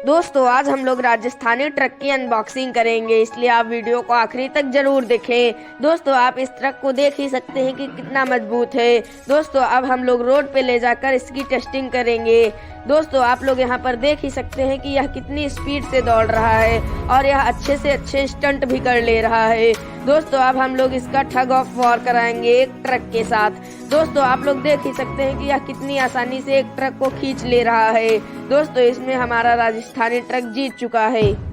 दोस्तों आज हम लोग राजस्थानी ट्रक की अनबॉक्सिंग करेंगे, इसलिए आप वीडियो को आखिरी तक जरूर देखें। दोस्तों आप इस ट्रक को देख ही सकते हैं कि कितना मजबूत है। दोस्तों अब हम लोग रोड पे ले जाकर इसकी टेस्टिंग करेंगे। दोस्तों आप लोग यहाँ पर देख ही सकते हैं कि यह कितनी स्पीड से दौड़ रहा है और यह अच्छे से अच्छे स्टंट भी कर ले रहा है। दोस्तों अब हम लोग इसका ठग ऑफ वॉर कराएंगे एक ट्रक के साथ। दोस्तों आप लोग देख ही सकते हैं कि यह कितनी आसानी से एक ट्रक को खींच ले रहा है। दोस्तों इसमें हमारा राजस्थानी ट्रक जीत चुका है।